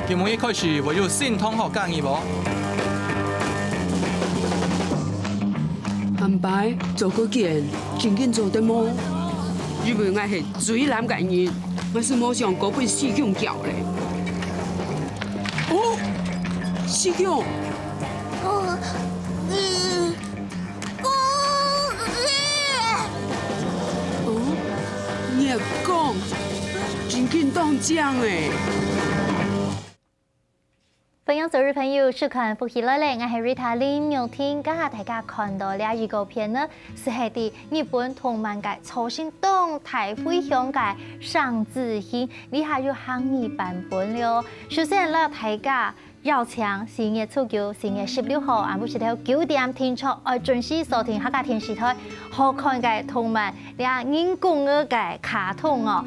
今日開始會有新同學講義無？安排做個件，真緊做得麼？因為我係最難嘅人，我是冇上嗰本四強教咧。哦，四強。你講，真緊當獎誒！歡迎所有朋友收看《福喜來了》，我係 Rita 林玉婷。今日大家看到了預告片呢，是喺啲日本同漫界重新動態回響嘅上字戲，呢下有韓語版本了。首先啦，大家邀請4月初9、4月16號晏午時頭9點聽出，愛準時收聽客家電視台好看嘅同漫，啲人工嘅卡通哦。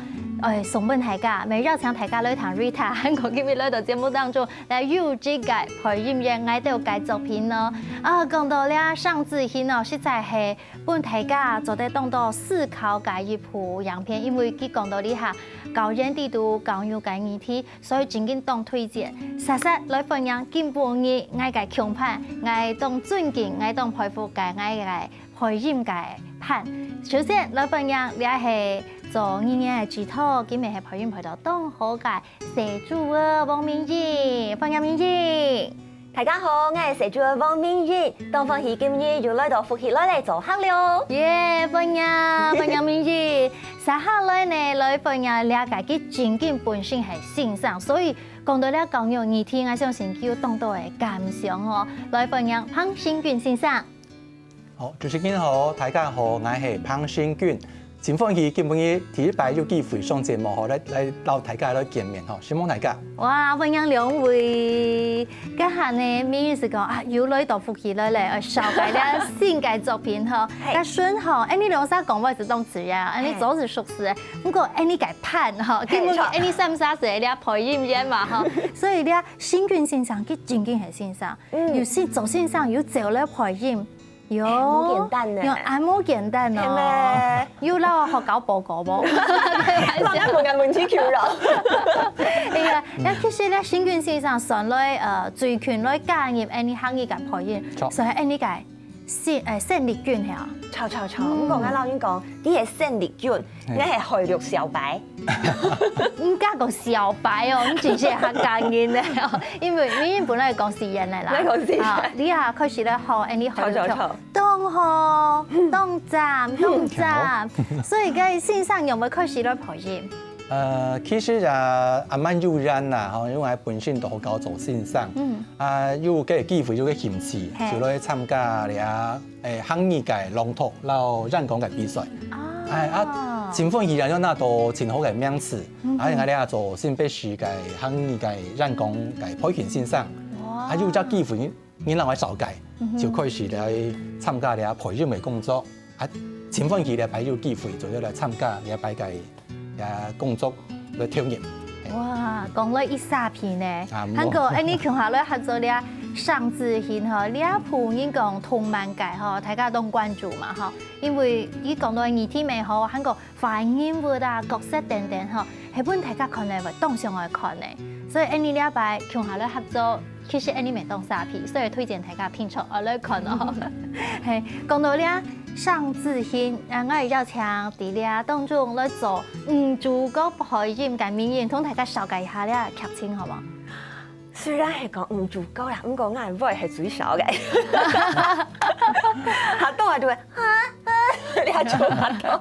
送俾大家，咪邀請大家來談 Rita 喺我今日來到節目當中來有這個配音員愛到嘅作品咯。講到了上字戲哦，實在係幫大家做得當到思考嘅一部影片，因為佢講到呢下教人地圖、教育嘅議題，所以真緊當推薦。實實來分享基本嘅愛嘅強判，愛當尊敬，愛當佩服嘅愛嘅配音嘅判。首先來分享你係。做年嘅指導，今日係配音配到當好嘅社主啊，王明義，歡迎明義。大家好，我係社主王明義。當歡喜今日又來到福喜來做客了。耶，歡迎明義。接下來呢，來分享了解佢真正本身係欣賞，所以講到了教育議題，我相信佢當到嘅感想哦。來分享潘新俊先生。好，主持人好，大家好，我係潘新俊。真歡喜，今日第一擺有機會上節目，嗬，來到大家來見面，嗬，希望大家。哇，歡迎兩位。今下呢，明義是講啊，又來到福喜來嚟，紹介了新嘅作品，嗬。咁順嗬，你兩曬講話是動詞呀，你總是熟識，不過你改判，嗬，基本你三三歲你配音員嘛，嗬，所以你新俊先生佢真正係先生，有時做先生有做了配音。有，冇簡單呢，冇簡單哦。要撈學搞報告冇？人家冇人問起橋啦。係啊，其實咧，新俊先生上來最權來加入呢行業嘅配音，所以呢個勝利軍係啊。錯，咁講緊老遠講，啲係勝利軍，你係海陸小白。唔加個小白哦，你直接係客家人咧，因為你本來係講詩人嚟啦。講詩人。你下開始咧學呢海陸橋，當河、當站，所以嘅先生有冇開始咧配音？其實啊，蠻悠然啦，嗬，因為本身都好搞做先生，有嘅機會有嘅興趣，就來參加你漢語嘅朗讀，然後演講嘅比賽，真歡喜啊！有拿到真好嘅名次，我哋做新北市嘅漢語嘅演講嘅培訓先生，有隻機會，你讓我受介，就開始來參加你培訓嘅工作，真歡喜你擺有機會，就要來參加你擺嘅。工作來挑戰。哇，講了一沙片呢，韓國你強下來合作了上字戲嗬，呢一部應講同漫界嗬，大家都關注嘛嗬，因為依講到議題咪好，韓國反應活啊、角色等等嗬，係本大家看嚟會當上來看嘅，所以呢一擺強下來合作，其實呢咪當沙片，所以推薦大家聽出我來看哦。係講到呢。上字戲，我係邀請啲咧當中來做主角配音嘅名言，同大家紹介一下呢個劇情好冇？雖然係講主角啦，咁講我係 voice 係最少嘅，下當係就會你係做下當。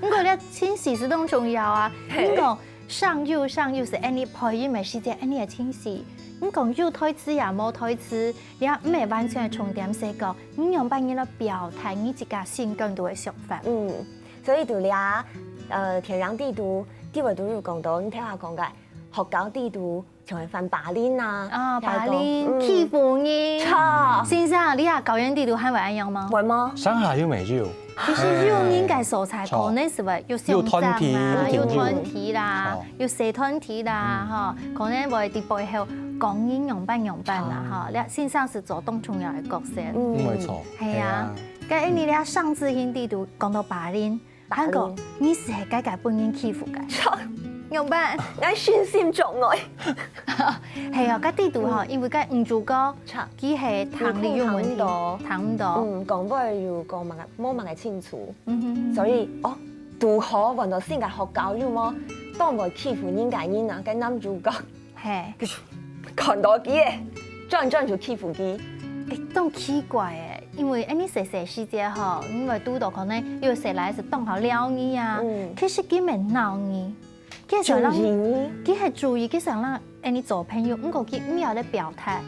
咁個咧清晰是當重要啊，咁講上幼是你配音嘅時間，你係清晰。你講有台詞也冇台詞，你唔係完全係重點寫講，你用扮演嚟表達你自家心更多嘅想法。所以就倆天然地圖，啲位都有講到，你聽下講嘅學搞地圖，就係翻巴林啊，巴林欺負你。先生，你下教人地圖係會一樣嗎？會嗎？上海有沒有？其實有應該素材可能是會有相爭啦，有團體啦，有社團體啦，嗬，可能會喺背後講應用班啦，嗬，你先生是做當重要嘅角色，冇錯，係啊，咁你哋上字戲地圖講到巴林，韓國你是係改本人欺負嘅，用班，我信心障礙。係啊，啲地圖吼，因為個唔足夠，佢係糖利用問題，糖唔到。講不又講乜嘅，冇乜嘅清楚。所以如何揾到先嘅學教育麼？當我欺負人家人啊，跟男主角係看到佢嘅，轉就欺負佢。都奇怪誒，因為你細時節吼，因為拄到可能有時來是當好撩你啊，其實佢咪鬧你，佢係注意，佢想讓你做朋友，不過佢唔要咧表態，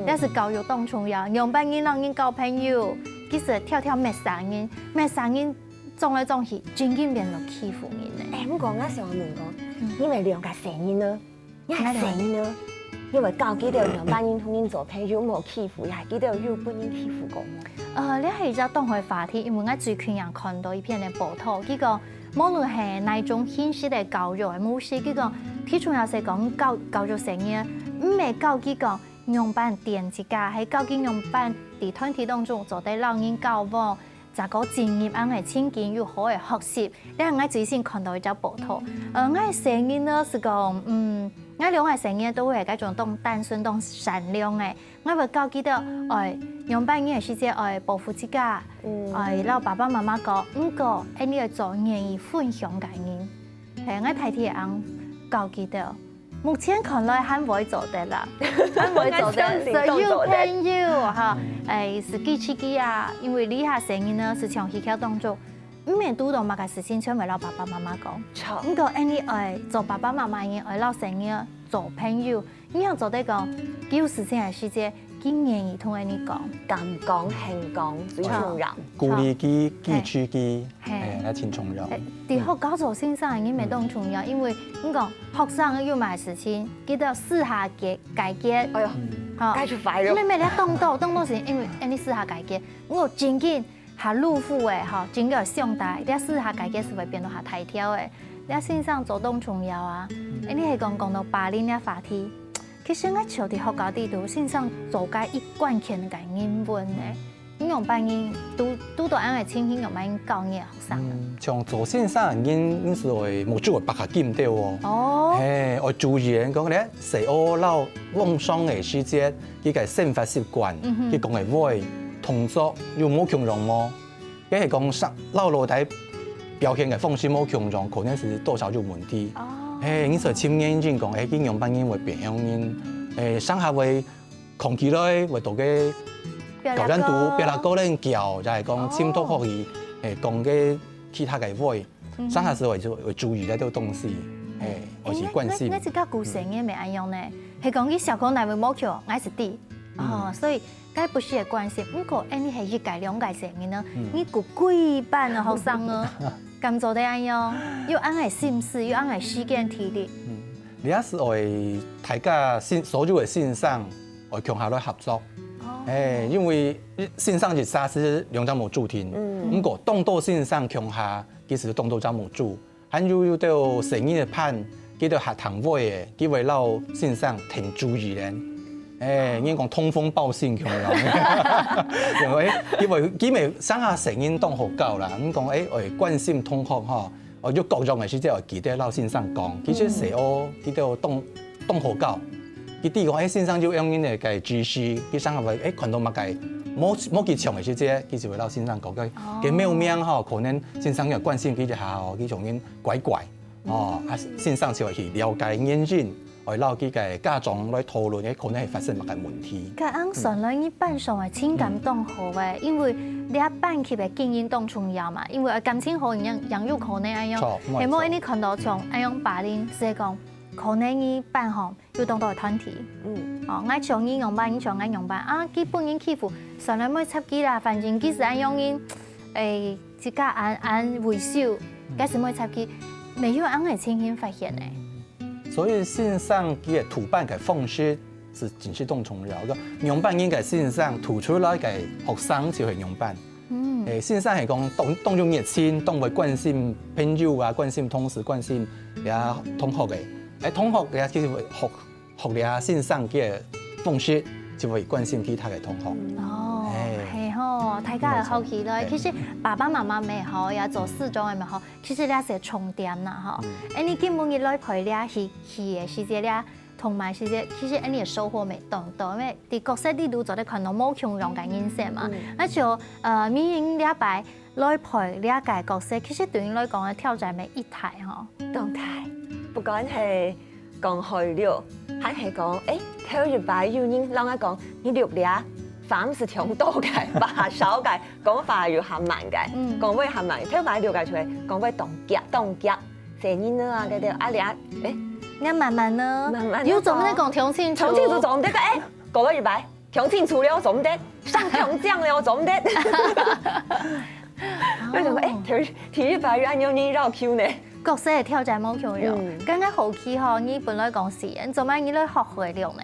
但是教育當重要，用班人讓人交朋友，其實跳咩聲音，撞來撞去，真緊變到欺負人咧。咁講我想問講，因為兩個聲音呢，一係聲音呢？因為教幾條兩班人同人做朋友冇欺負，又係幾條有本人欺負過嗎？你係只當佢話題，因為我最近人看到一篇嘅報道，佢講無論係哪種形式嘅教育嘅模式，佢講佢仲有係講教育成嘢，唔係教佢講用班電子架，係教佢用班喺團體當中做啲讓人交往，就個專業啱係親近又好嘅學習。你係我最先看到一隻報道，我嘅聲音呢是講我兩個成日都會係嗰種當單純、當善良嘅，我會教佢哋用班嘅時節保護自家，讓爸爸媽媽講，唔過你要做願意分享嘅人，係我睇睇人教佢哋。目前看來還未做得啦，還未做得，所以有朋友哈，是記起記啊，因為呢下聲音呢是從戲劇當中。唔係拄到乜嘅事情，全為老爸爸媽媽講。唔過你愛做爸爸媽媽嘅愛老成嘅做朋友，你要做得講，有事情嘅時節，佢願意同你講，敢講輕講最重要。鼓勵佢，記住佢，係真重要。啲學教做先生已經咪當重要，因為你講學生要買事情，記得私下解決。哎呦，解決快咗。咩你動到時，因為你私下解決，我真緊。下路虎誒，吼，真個上大，你試下解決是會變到下大條誒，你線上做當重要啊！你係講到霸凌呢話題，其實我朝啲學校地圖線上做解一貫性嘅英文咧，你用班人都到安嘅情形用班教嘢學生。像做線上因是會冇做白下見到喎。哦。我注意講咧，細學撈網上嘅時節，佢嘅生活習慣，佢講嘅話。動作又冇強壯麼？因為講上老老底表現嘅方式冇強壯，可能是多少有問題。你所親眼見講，佢用班人會變樣人，上下會控制來會到嘅教人讀，別啦個人教就係講簽託可以講嘅其他嘅話，上下時會注意呢啲東西，或是關心。我只個古聲嘅未安用呢，係講啲小可能會冇強，我是啲。所以該不是嘅關係。不過你係要改兩改成嘅呢？你個幾班嘅學生啊，咁做得安樣，要安係心思，要安係時間體力。你也是為大家所有嘅線上，我強下來合作。因為線上是啥是兩種冇主題。不過當到線上強下，其實當到就冇主。還有到成日嘅判，佢到學堂會嘅，佢為到線上挺注意嘅。應該講通風報信咁樣，因為佢咪生下成因當學教啦，咁講我關心同學嗬，我要各種嘅事即係記得老先生講，其實成我記得當學教，佢啲講先生就用呢個知識，佢生下話看到乜嘅冇幾長嘅事啫，其實為老先生講嘅妙名嗬，可能先生要關心佢一下哦，佢從因怪先生就去了解研究。我撈幾個家長來討論嘅可能係發生乜嘅問題。佢按上來你班上嘅情感當好嘅，因為你一班級嘅經驗當重要嘛。因為感情好人有可能咁樣，係冇你看到像咁樣霸凌，即係講可能你班項要當到團體。我像你用班，你像我用班啊，基本人欺負上來冇插機啦，反正幾時咁樣人自家按維修，幾時冇插機，未有咁嘅情形發現嘅。所以線上嘅圖辦嘅方式是真係當重要嘅。用班應該線上圖出來嘅學生就係用班。線上係講當種熱情，當會關心朋友啊，關心同事，關心呀同學嘅。同學嘅其實會學你啊線上嘅方式，就會關心其他嘅同學。係吼，大家係好奇咯。其實爸爸媽媽咪好，也做四種嘅咪好。其實你係重點啦，嗬。你根本你來陪你去嘅時節，你同埋其實你嘅收穫未當到，因為啲角色啲都做得看到冇強樣嘅人設嘛。那就明年呢一擺來陪呢一屆角色，其實對你來講嘅挑戰咪一台嗬。動態，不管係講開了，還係講頭一擺有人讓我講你錄了。反是挺多嘅，把手嘅講法要含慢嘅，講會含慢，聽埋了解出嚟，講會動腳，聲音啊嗰啲，啊你慢慢呢，慢慢要做咩講聽清楚，做唔得嘅，過咗一擺，聽清楚了做唔得，上強將了做唔得，我就講頭一擺要按樣你繞 Q 呢，角色嘅挑戰冇強樣，更加好奇嗬，你本來講詩人，做咩你來學會了呢？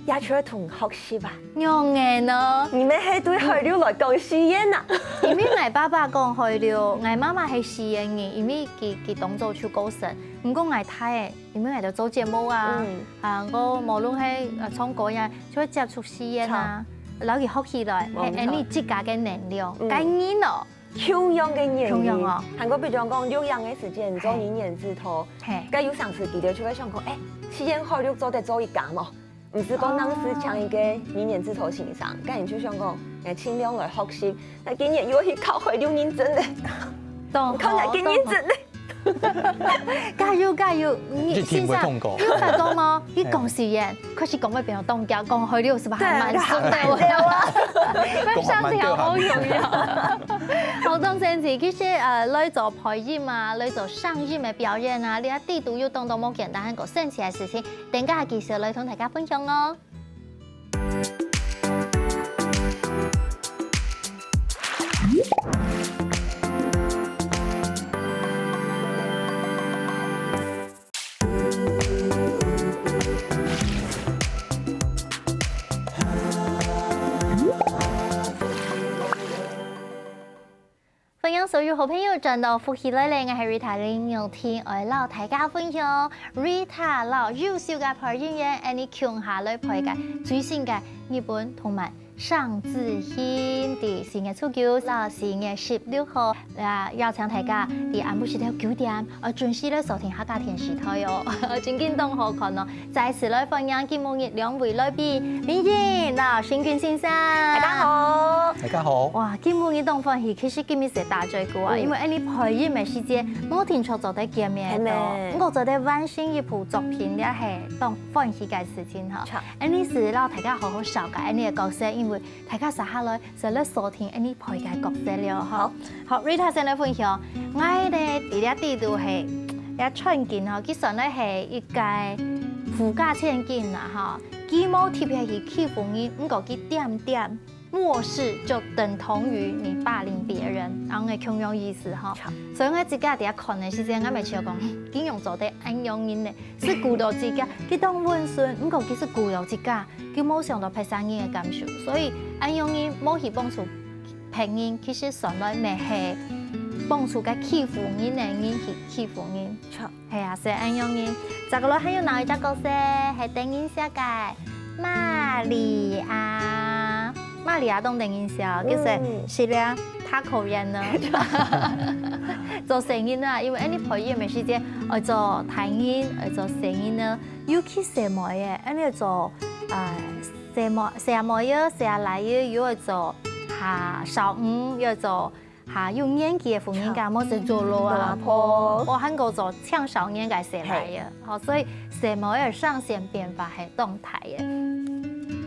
也出來同學習吧。用嘅呢？你們係對學了來講詩人啊？因為我爸爸講學了，我媽媽係詩人嘅，因為佢當做出歌神。唔過我睇嘅，因為我哋做節目啊，我無論係唱歌呀，就會接觸詩人啊，攞佢學起來，係你自家嘅能量，介然咯。同樣嘅年齡哦，韓國比如講有樣嘅時間做2年之頭，咁有上次記得出來想講，詩人學了做得做一家嘛。唔是講當時搶一個2年之頭欣賞，咁你就想講盡量來學習，但今年要去考會6年真的，考嚟今年真的。加油！你先生，你有發覺嗎？你講詩人，佢是講乜變動腳，講去了是吧？還蠻順的喎。咁上條好重要。好多陣時，其實來做配音啊，來做上音嘅表演啊，呢一啲都要當到冇簡單一個神奇嘅事情。等下繼續來同大家分享哦。歡迎所有好朋友轉到福喜來咧，我係 Rita 林妙婷，我老大家分享 Rita 老優秀嘅配音員，而你強下來配嘅最新嘅日本同埋尚志興的4月初9到4月16號，邀請大家喺晏晡時頭9點，準時來收聽客家電視台哦，真緊動好看哦！再次來歡迎今日2位來賓，明賢嗱，新權先生，大家好，大家好。哇，今日當歡喜，其實今日是大最高啊，因為你配音嘅時間，我聽錯做得見面咯，我做得完成一部作品，也係當歡喜嘅事情哈。你是讓大家好好了解你嘅角色，因為大家實下來就嚟收聽你配嘅角色了。好 ，Rita 先來分享，我哋第一啲都係一春件嗬，其實咧係一屆富家千件啦哈，佢冇特別去欺負你，唔過佢點漠視就等同於你霸凌別人，然後嘅強樣意思哈。所以我自家第一看嘅時陣，我咪似講，點樣做得安樣人呢？是顧到自家，佢當溫順，唔過佢是顧到自家，佢冇想到拍生人嘅感受，所以安樣人冇去幫助平人，其實從來未係幫助嘅欺負人嘅人去欺負人。係啊，是安樣人。這個咧還有哪一隻角色係電影世界瑪利亞？瑪利亞當電影笑，其實是咧，他口人呢，做聲音啊，因為你配音嘅時間，我做彈音，我做聲音呢，要去寫模嘅，你做寫模嘅，寫來嘅，要做小要做有年紀嘅婦人家，冇做做咯啊，我韓國做唱少年嘅寫來嘅，好，所以寫模嘅上線變化係動態嘅。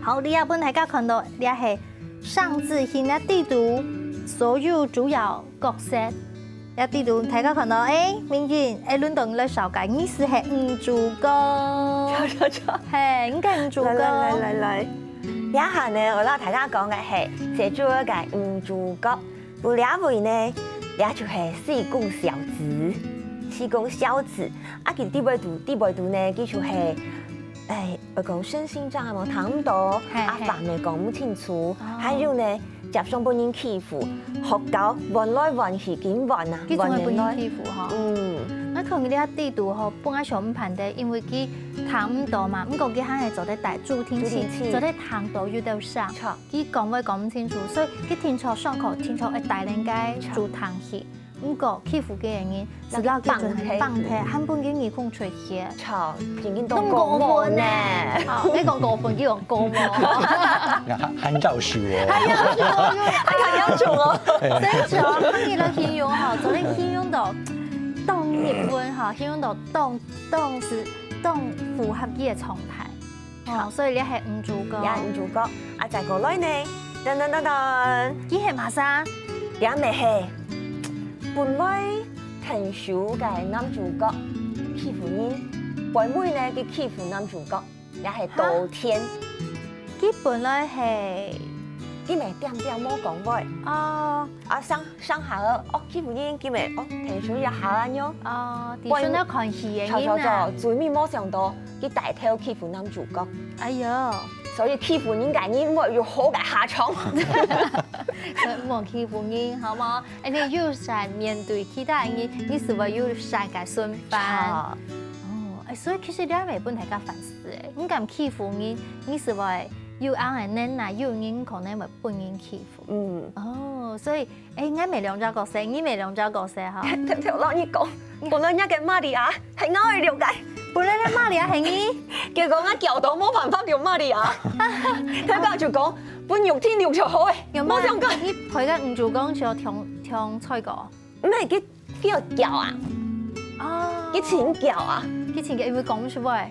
好，你要幫大家看到，你係尚志興嘅地圖，所有主要角色嘅地圖，大家看到明顯輪到你來紹介，你是係女主角，係應該女主角。來，一下呢，我拉大家講嘅係寫住一個女主角，有兩位呢，也就係四公小子，啊，佢第二度呢，佢就係。我講身心障礙冇睇唔到，阿爸咪講唔清楚，還有呢，接上俾人欺負，學到換來換去點換啊，換來欺負嗬。我看佢呢一啲度嗬，本來想唔判的，因為佢睇唔到嘛，唔過佢係做得大助聽器，做得聽到有得上，佢講話講唔清楚，所以佢聽錯上課，聽錯會大人嘅助聽器。唔過欺負嘅人是撈叫做係放屁，喊半嘅耳孔出血。操，已經都過分呢。好，你講過分，叫講過分。喊照樹喎。係要求我。所以就可以嚟形容哈，就你形容到當日本哈，形容到當是符合佢嘅狀態。哦，所以你係唔主角。也唔主角，啊再過來呢？噔噔噔噔，佢係乜啥？也未係。本來挺少嘅男主角欺負人，本妹呢佢欺負男主角，也係倒天。佢本來係佢咪點冇講喂。哦上下個欺負人，佢咪挺少一下樣。哦，啲算得看戲嘅人啊。最尾冇想到佢大頭欺負男主角。哎呦！所以欺負人嘅人會有好嘅下場。冇欺負人，好冇？你友善面對其他人，你是否友善嘅順範？哦，所以其實你係咪本係個反思誒？你咁欺負人，你是否有啱嘅人啊？有人可能會本人欺負。嗯。哦，所以我咪兩種角色，你咪兩種角色哈。聽我你講，本來一嘅瑪利亞係我去了解。本來咧瑪利亞係你，結果我叫到冇辦法條瑪利亞，佢講就講本肉天料就好誒，冇想講你佢嘅唔做講就聽菜個，唔係佢個叫啊，哦，佢前叫啊，佢前嘅因為講出嚟，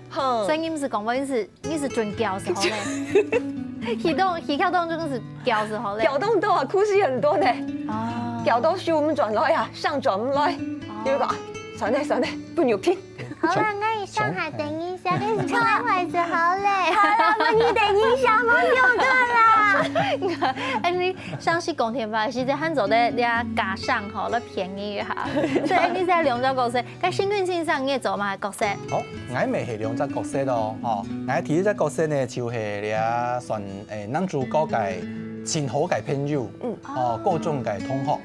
所以你唔是講話你是準叫時候咧，戲跳當中是叫時候咧，叫動多啊，故事很多呢，哦，叫到笑唔轉來啊，上轉唔來，要講上嚟本肉天。好啦，我上下等一下，你是開會就好嘞。好啦，我你等一下，我有個啦。哎，你上次講天發時，即係做咧你加上好了便宜下，所以你在兩種角色，喺幸運線上你做咩角色？好，我咪係兩隻角色咯，哦，我第一隻角色呢就係你啊算男主角嘅前好嘅朋友，哦，高中嘅同學。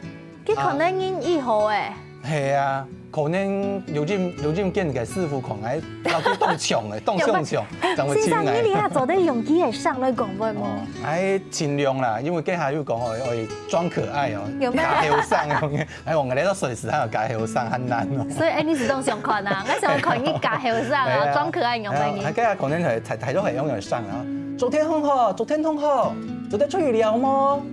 佢可能因以後誒。係啊，可能有陣見嘅師傅狂喺老佢當場嘅，當上場，就會簽嘅。你啊做得用機係上嚟講會冇？唉，盡量啦，因為家下要講我裝可愛哦，假後生咁嘅，我哋都隨時喺度假後生很難咯。所以你是當上看啊，我想看你假後生啊，裝可愛用乜嘢？家下可能係睇到係樣樣生啊。昨天很好，昨天出去聊麼？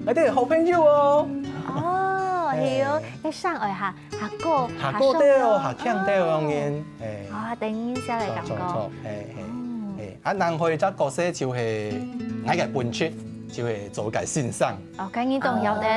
我哋係好朋友哦。哦，係哦，你上嚟下高調，下強調咁樣，啊，等一下嚟感覺。啊，男配隻角色就係我嘅本質，就係做嘅先生。哦，咁你當有得。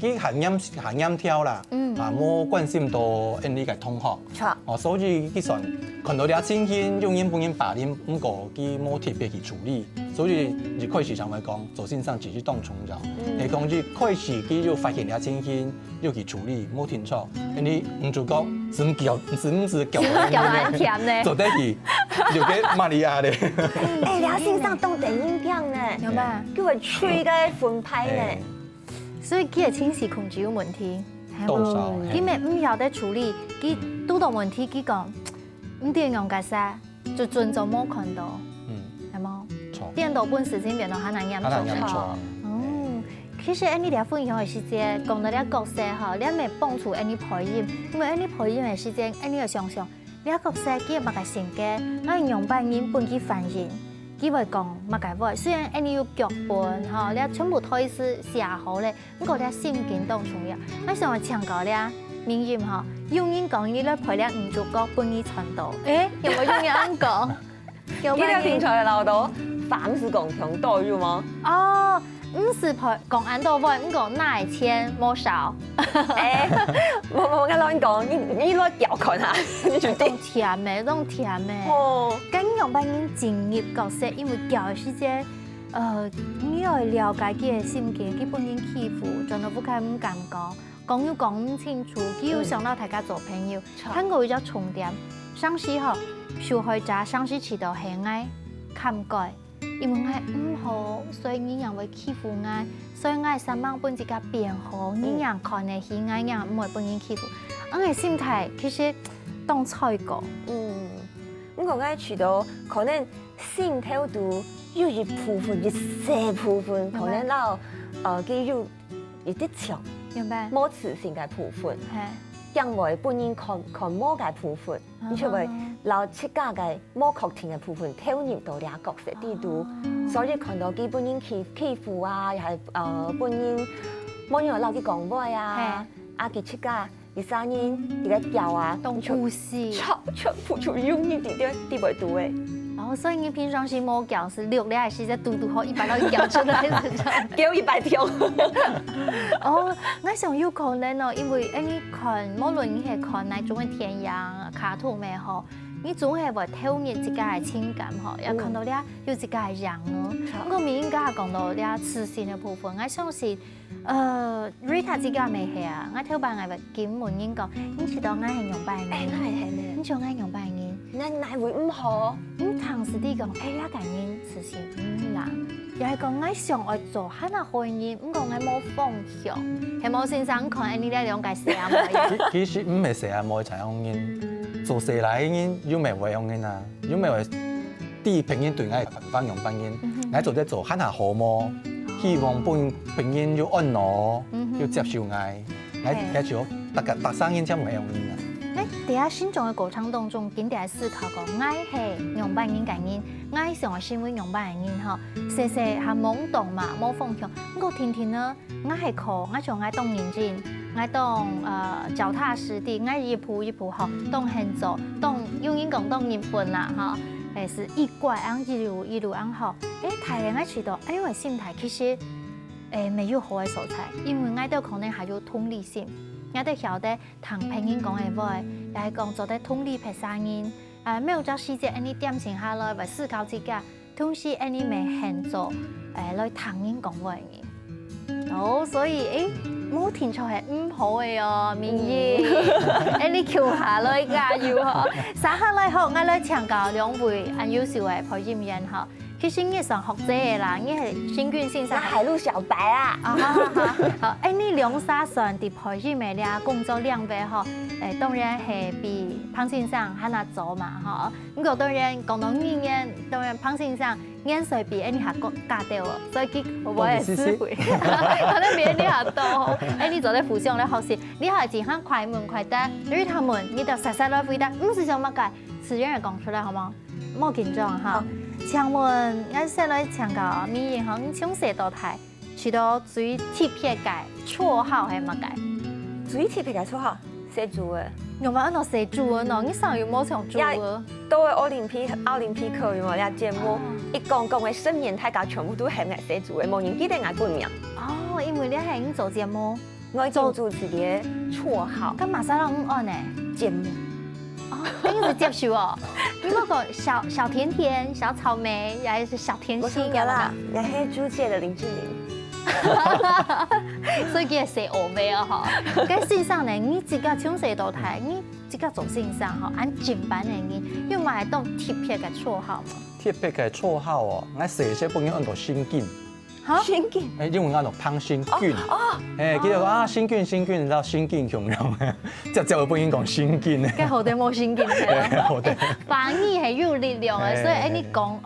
佢行音跳啦，冇關心到呢個同學。哦，所以佢算看到啲青天用音本音把音，唔過佢冇特別去處理。所以一開始上嚟講，做先生只是當從咗。你講一開始佢就發現啲青天要去處理，冇聽錯。你唔主角是唔是叫很甜呢？做得去留給瑪利亞咧。你先生當電影鏡呢？有咩？佢會吹嘅分派呢？所以佢嘅情緒控制有問題，多少？佢咪唔曉得處理，佢遇到問題佢講唔點樣解釋，就盡就冇看到，係冇？變到本事情變到很難嚴重。其實你哋分享嘅時間，講到啲角色嚇，你咪幫助你配音，因為你配音嘅時間，你要想想，你角色佢乜嘅性格，你用扮演本佢反應。佢會講乜嘅話，雖然你有腳本嚇，你全部推詞寫好咧，不過你心境當重要。我想話唱歌咧，名言嚇，用人講你咧陪你唔足夠半意傳導。誒，有冇用人講？有冇啲天才鬧到反是講強多要嗎？哦。唔是陪講安多話，唔講那錢冇少。冇我亂講，你亂調看下，你決定。甜咩？當甜咩？哦，咁樣扮演專業角色，因為教嘅時間，你要了解佢嘅心境，佢本人欺負，真係不該唔敢講要講唔清楚，佢要想到大家做朋友，睇過有重點。上司嗬，受害者上司遲到係愛冚蓋。因為我唔好，所以你人會欺負我，所以我想幫本自己變好，你人看得起我，人唔會幫人欺負。我嘅心態其實當菜過。我講除到可能心頭度有一部分，一小部分可能到佢有一啲強，明白。摸磁性嘅部分，係，因為本人看摸嘅部分，你就會留切家嘅摸確定嘅部分投入到倆角色啲度，所以看到佢本人欺負啊，又係本人冇人留佢講話啊，佢切家佢聲音佢嘅叫啊，懂故事。全部就用呢啲位度嘅。哦，所以你平常時摸腳是6年還是在嘟好100到腳出來叫100條。哦，我想有可能哦，因為你看，無論你係看哪種嘅電影、卡通咩吼，你總係會投入自家嘅情感吼，也看到了有自家嘅人哦。我咪應該講到了磁性嘅部分，我相信，Rita 自家未係啊，我頭擺我會檢問應講，你知道我係用白人，你做我用白人。乃會唔好？當時啲講，那個人磁性啦，又係講我想愛做哈那好人，唔講我冇方向，係冇先生看你哋兩個寫啊嘛。其實唔係寫啊，冇才用人做事來人有咩會用人啊？有咩會啲朋友對我方用朋友，我做在做哈那好麼？希望朋友要安樂，要接受我就特生人先唔係用人啊。第一心中嘅過程當中，經常思考講，我係用白人嘅人，我想係身為用白人吼，細細係懵懂嘛，冇方向。我天天呢，我係靠我像我當認真，我當腳踏實地，我一步一步吼，當行走，當用英講當日本啦哈，是一拐安一路安好。睇人我知道，我心態其實沒有好嘅所在，因為我都可能還有同理心。我哋曉得同朋友講嘅話，又係講做得同理別生人，沒有咗細節，你點靜下來，為思考自己，同時你未行做，來同人講話嘅。好，所以冇天才係唔好嘅哦，明姨，你橋下來加油嗬！稍後來好，我來請教兩位優秀嘅培訓員嗬。其實你上學者啦，你係新軍先生，海陸小白啊！好，你兩三上啲培訓咩咧？工作量嘅嗬，當然係比潘先生喺那做嘛，嗬。咁個當然講到語言，當然潘先生眼水比你下高加掉喎，所以佢我也是會，可能比你下多。你做得互相咧學習，你係自行快門快得，對於他們你就實實來回答，唔是想乜嘅，自然嚟講出來好冇？冇緊張嚇。請問，我先來請教咪銀行從細到大，除到最特別嘅綽號係乜嘅？最特別嘅綽號，寫住嘅。用乜嘢寫住啊？喏，你上有冇唱住啊？都係奧林匹克有冇呀節目？一講嘅新年大家全部都係我寫住嘅，冇人記得我本名。哦，因為你係已做節目，我做主持嘅綽號。咁馬上讓我按呢節目。哦，你是接受哦。你嗰個小甜甜、小草莓，也是小甜心㗎啦。我係租界的林志玲。所以佢係寫峨眉啊！嗬，咁先生咧，你自家從細到大，你自家做先生嗬，按正版嘅人，要買當特別嘅綽號嘛？特別嘅綽號哦，我細細本應按到新俊。嚇？新俊？因為按到潘新俊。記得講新俊，你知道新俊強用嘅，即係本應講新俊咧。梗係好啲冇新俊嘅。好啲。反而係有力量嘅，所以你講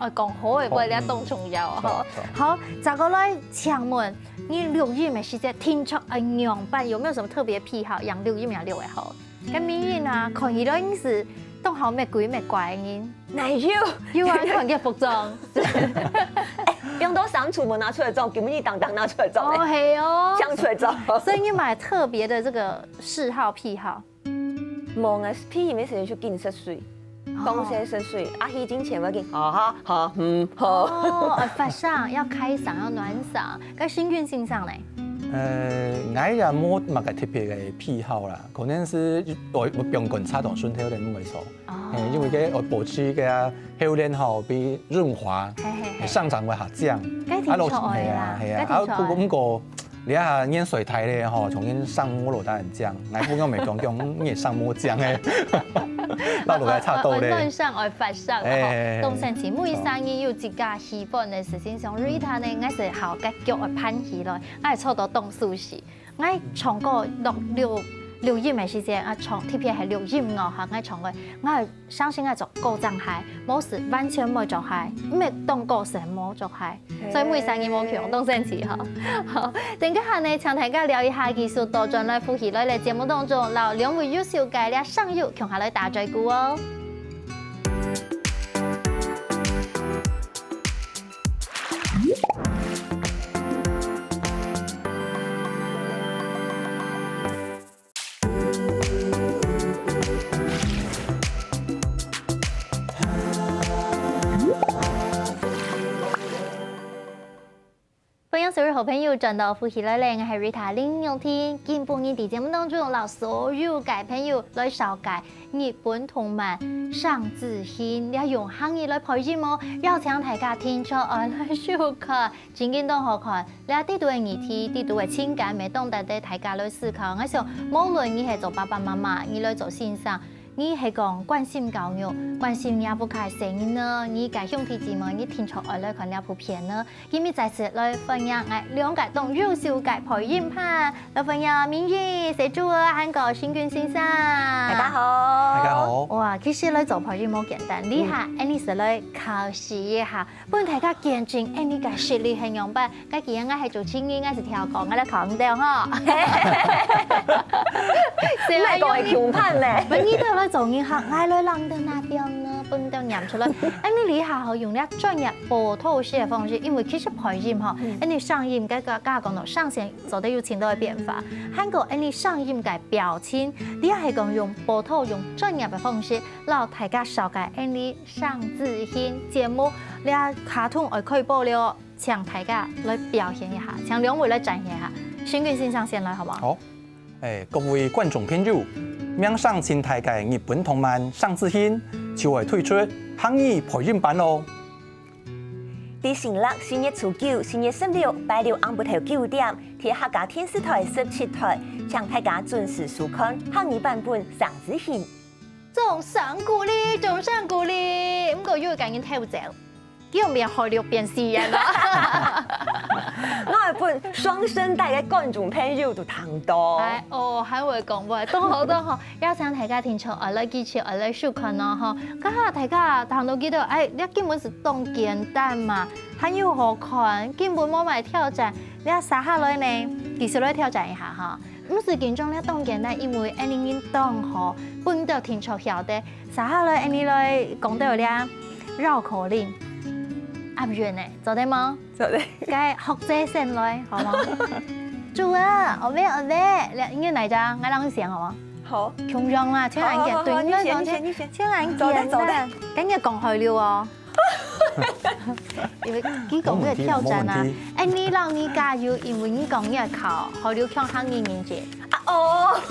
好嘅話，你當重要嗬。好，再過來請問，你錄音嘅時間聽出樣板有沒有什麼特別癖好？養錄音養錄嘅好，咁明人啊，看佢都應是當好咩鬼咩怪嘅人。沒有，要啊，看嘅服裝。用到衫出門拿出來裝，根本你當拿出來裝。哦，係哦，講出來裝。所以你買特別的這個嗜好癖好。冇啊，屁沒時去見濕水，講些濕水，阿希金錢我見，好。哦，發嗓要開嗓要暖嗓，咁新俊先生咧？我也冇乜個特別嘅癖好啦，可能是我用觀察到身體有點唔會錯。因為個保持個後練吼比潤滑，上漲會下降。係啊，咁個你睇淹水台咧吼，重新上摩羅單人漿，我不過未講講你上摩漿嘅，那落來差多咧。暖上愛發上，當成節目生意要自家喜歡嘅事情上 ，Rita 呢，我是好嘅腳嘅攀起來，我係錯到當數時，我唱歌錄音嘅時間啊，唱特別係錄音樂嚇，我唱嘅，我係相信我做高漲係，冇事完全冇做係，咩當歌聲冇做係，所以每生意冇強當生詞嚇。好，等一下呢，請大家聊一下技術多轉來呼起來嚟節目當中，留兩位優秀嘅咧上友強下來打嘴鼓哦。所有好朋友轉到呼起來咧，我係 Rita 林妙婷。今半年的節目當中，讓所有嘅朋友來紹介日本動漫《上字hin》，你用漢語來配音哦，邀請大家聽出來收看，真緊當好看。你啲對嘅議題，啲對嘅情感，咪當大家來思考。我想，無論你係做爸爸媽媽，你來做先生。你係講關心教育，關心亞布卡聲音呢？你嘅兄弟姊妹，你聽出來看兩部片呢？今日再次來分享我兩個當優秀嘅配音派，來分享明日、謝主啊，韓國新軍先生。大家好，大家好。哇，其實來做配音冇簡單，你下，你是來考試一下，不然大家見證，你嘅實力係樣板。家己我係做青衣，我是跳歌，我來考唔到哈。你係講強判咧？唔呢度咧做嘢客，嗌來冷到那邊呢，半到念出來。你理下可用咧專業播透視嘅方式，因為其實配音嗬，你上音嘅個講到上線做得有錢多嘅變化。韓國你上音嘅表情，你係講用播透用專業嘅方式，讓大家了解你上字hin節目，你卡通我可以播了，請大家來表現一下，請兩位來展現一下。新軍先生先來好唔好？好。各位觀眾朋友，明上新台嘅日本動漫《上字hin》就會推出漢語配音版咯。第星期4月初9、4月16、拜六晏晡頭9點，喺客家電視台17台，請大家準時收看漢語版本《上字hin》。總上鼓勵，總上鼓勵，唔過要趕緊跳走，叫唔要學了變死人啦。我係本雙聲帶嘅觀眾朋友都聽到。還會講喎，都好都好，邀請大家聽出我來支持，我來收看咯嗬。家下大家聽到幾多？你根本是當簡單嘛，很有好看，根本冇埋挑戰。你要撒下來呢，其實來挑戰一下哈。唔是見中咧當簡單，因為你已當好，本到聽出曉得，撒下來你來講到咧繞口令。押韻呢，做得嗎？做得。該學這先來，好嗎？主啊，我咩，你應該嚟咋？我讓你先好嗎？好。強壯啦，請眼鏡，對，應該講請眼鏡啦，梗係講去了喎。因為幾個嘅挑戰啊，你讓你加油，因為你講嘢考，去了強漢語年紀。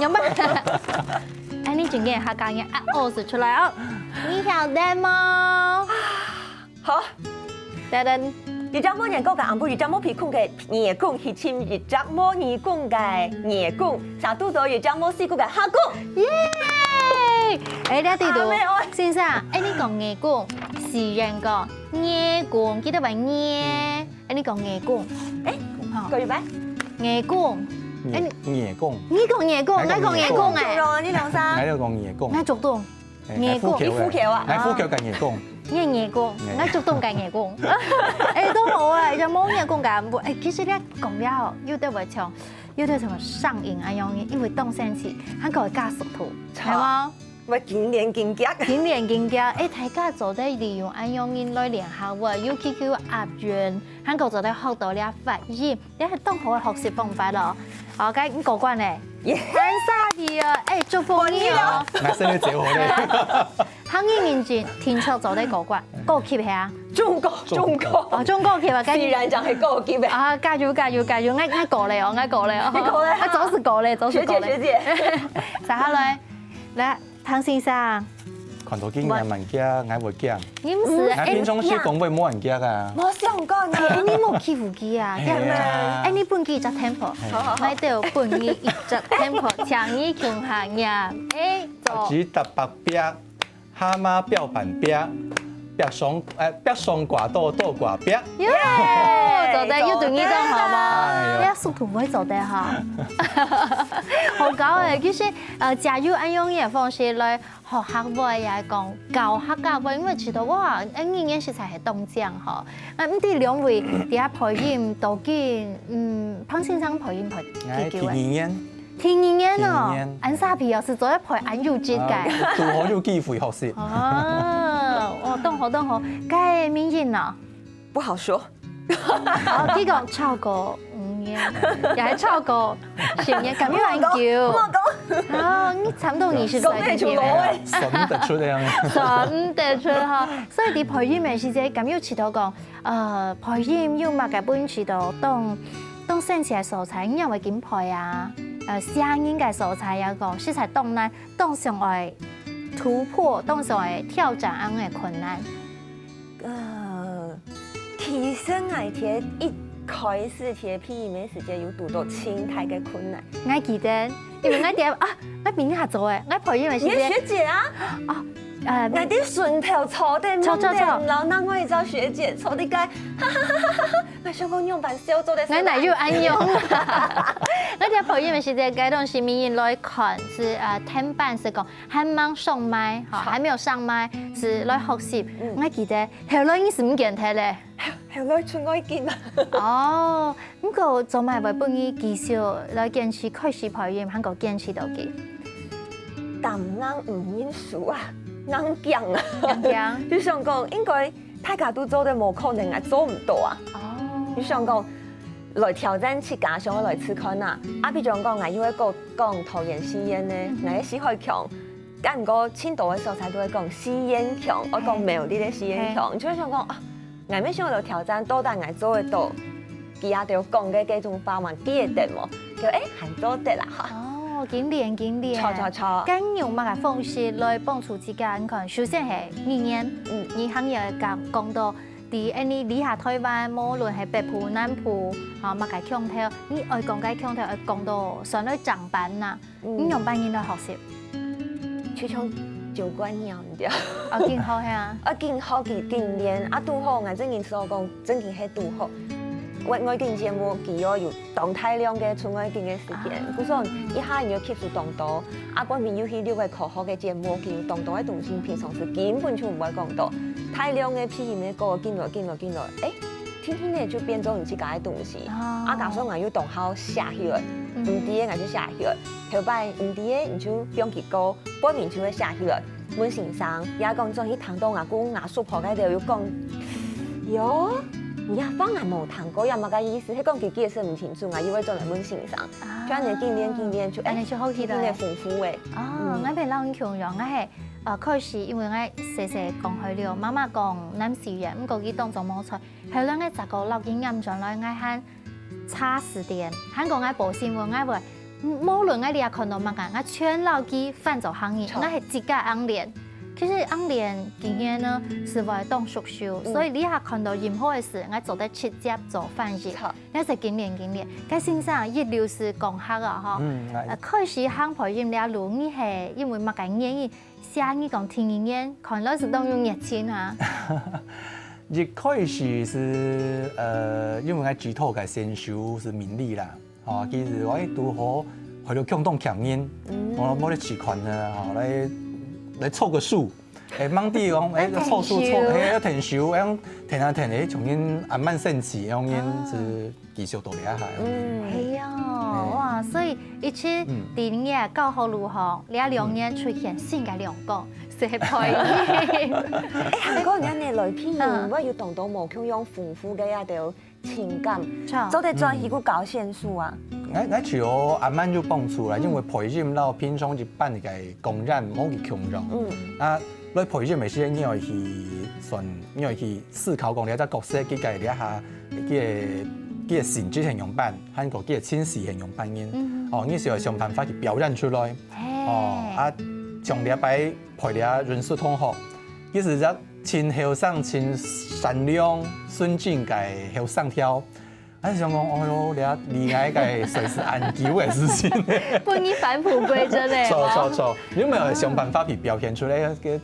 有咩？你真嘅客家人是出來哦，你曉得嗎？好。等，而家冇人講嘅暗部，而家冇皮控嘅夜工，而前而家冇耳工嘅夜工，成都到而家冇試過嘅黑工。耶！你啲度，先生，你講夜工，是人講夜工，記得話夜，你講夜工，個月咩？夜工，夜工，你講夜工，我講夜工誒，呢兩生，喺度講夜工，我做到夜工，你呼橋啊？喺呼橋緊夜工。夜工，我做東間夜工，都好啊，就冇夜工㗎。其實咧講了，有得會唱，有得從上癮啊樣嘢，因為當sense，韓國加速度，係嘛？喂，經典經典，大家做得利用安樣嘢來練下喎，尤其叫押韻，韓國做得學到了發音，你係當好嘅學習方法咯。好，咁過關咧，很沙啲啊，祝福你哦。那真係最好咧。漢語面前天出做得過關，過級係啊？中國級啊，自然就係高級嘅。啊，加油，我過嚟哦，我走是過嚟，學姐，撒下來，來，唐先生。看到見人問驚，我會驚。你唔是？我平常時講會冇人驚噶。我想講啊，你冇欺負佢啊？你本機一隻 tempo， 咪就本機一隻 tempo， 請你強下人。只特白壁，蛤蟆標板壁，壁雙掛倒掛壁。耶，做得要對你講好嗎？你速度唔會做得哈，好搞嘅。其實加入按用嘅方式來學客話也講教客家話，因為知道哇，語言實在係東江嗬。咁啲兩位啲下配音都見，潘先生配音配幾久嘅？聽語言哦，按沙皮又是做一配按有節嘅。拄好有機會學習。哦，懂好，該名人啊？不好說。哦，呢個超過5年，又係超過10年，咁樣叫。哦，你差唔多20歲嘅年齡。諗得出嚟。諗得出哈，所以啲配音嘅時節，咁要知道講，配音要乜嘅本事度，當生詞嘅素材，因為點配啊？聲音嘅素材有個實在當難，當上來突破，當上來挑戰咁嘅困難。提升愛貼一開始貼配音嘅時間有遇到清太嘅困難。我記得，因為我點啊，我邊下做嘅，我配音嘅時節。學姐啊？我啲順頭坐定冇定，然後我哋找學姐坐啲街，我想講用扮笑做的。我哪有按用？我哋配音嘅時節，嗰陣時名人來看是聽班是講還沒上麥，還沒有上麥是來學習。我記得後來你是唔見睇咧？後來出外見啊。哦，咁個做埋為本意技術來堅持開始配音，喺個堅持到幾？但啱唔認輸啊！硬強啊！就想講，應該大家都做得冇可能啊，做唔到啊。哦。就想講來挑戰自家，想來試看啊。比如講，我因為講桃園試驗咧，我嘅試開強，咁唔過青島嘅素材都係講試驗強，我講苗栗嘅試驗強，就想講啊，我咩想來挑戰，到底我做得到？佢也就講嘅幾種方法，記得冇？叫係做得啦嚇。經典。錯。跟用乜嘅方式來幫助自家？你看，首先係語言，你肯要講到啲你理下台灣，無論係北部、南部，乜嘅腔調，你愛講嘅腔調，愛講到上嚟正版呐，你用班人來學習。就像酒館一樣嘅。見好呀。見好佢經典，拄好我正經所講，正經係拄好。外景節目佢要有動態量嘅出外景嘅時間，佢說一下要 keep 住動到，嗰邊有去6個考核嘅節目，佢要動到嘅東西，平常時根本就唔會講到，太量嘅配音嘅歌見來，天咧就變咗唔知解嘅東西，假如我要動好下去，唔啲嘅我就下去，後擺唔啲嘅你就用佢歌，背面就會下去，滿先生也講咗去談到牙叔婆嗰度要講，喲。而家方案冇談過，有乜嘅意思？佢講佢解釋唔清楚，我以為做嚟問先生，將你經典就好睇到，豐富嘅。哦，我俾老強樣，我係開始，因為我細講去了，媽媽講南時人，咁個佢當做冇錯，後來我就個老經驗上來，我係差時點，喺個我報新聞，我話無論我哋也看到乜嘅，我全老機翻做行業，我係自家安練。其實安練經驗呢是為當熟修，所以你下看到任何嘅事，我做得直接做翻譯，你係經驗。佢先生一流是講客啊，嗬，開始行配音了路，你係因為乜嘅原因，寫你講聽語言，看來是當用熱情啊。一開始是因為我指頭嘅先修是名利啦，嚇，其實我拄好去到強東強音，我冇得持權啊，嚇來湊個數，忙啲講，湊數，一停數，停下，重新慢慢升起，重新是繼續到嚟下。係啊，哇！所以一切第二年教好如何，你2年出現新嘅兩個，是配音。韓國人嘅來配音，我要動到無強用豐富嘅一條情感，做得專一個搞線數啊。我除咗阿慢就幫助啦，因為配音到平常一般嘅工人冇去強壯。來配音嘅時候，你要去思考講你隻角色佢嘅一下佢嘅性質形容版，韓國佢嘅情緒形容版音。你是要想辦法去表現出來。將你擺配你人事同學，其實只親後生、親善良、順境嘅後生跳。我想講，哦喲，你厲害嘅隨時按叫嘅事情。不你返璞歸真咧。錯，你咪想辦法去表現出來嘅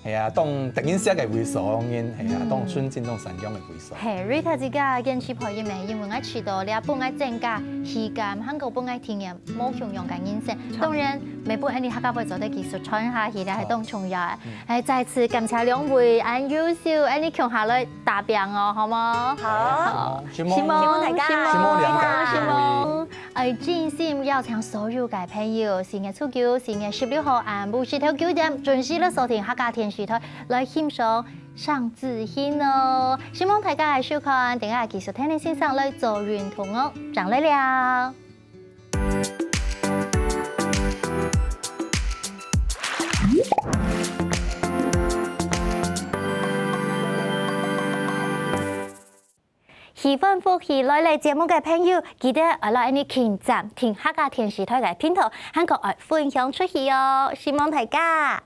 係啊，當特景色嘅會所咁樣，係啊，當春節當神陽嘅會所。係 Rita 自家堅持培養嘅，因為我知道你本愛增加時間，香港本愛體驗冇共用嘅人生。當然，每本你客家會做啲技術傳下去，係當重要嘅。係再次感謝兩位按優秀，你強下來答辯哦，好冇？好，希望大家，希望兩家希望真心邀請所有嘅朋友，4月初9、4月16號下午4頭9點準時咧收聽客家電視台來欣賞尚志興哦。希望大家收看，等下繼續聽你先生來做運動哦，上嚟了。喜歡福喜來嚟節目嘅朋友，記得來你傾站聽客家電視台嘅片頭，韓國愛分享出去哦，希望大家。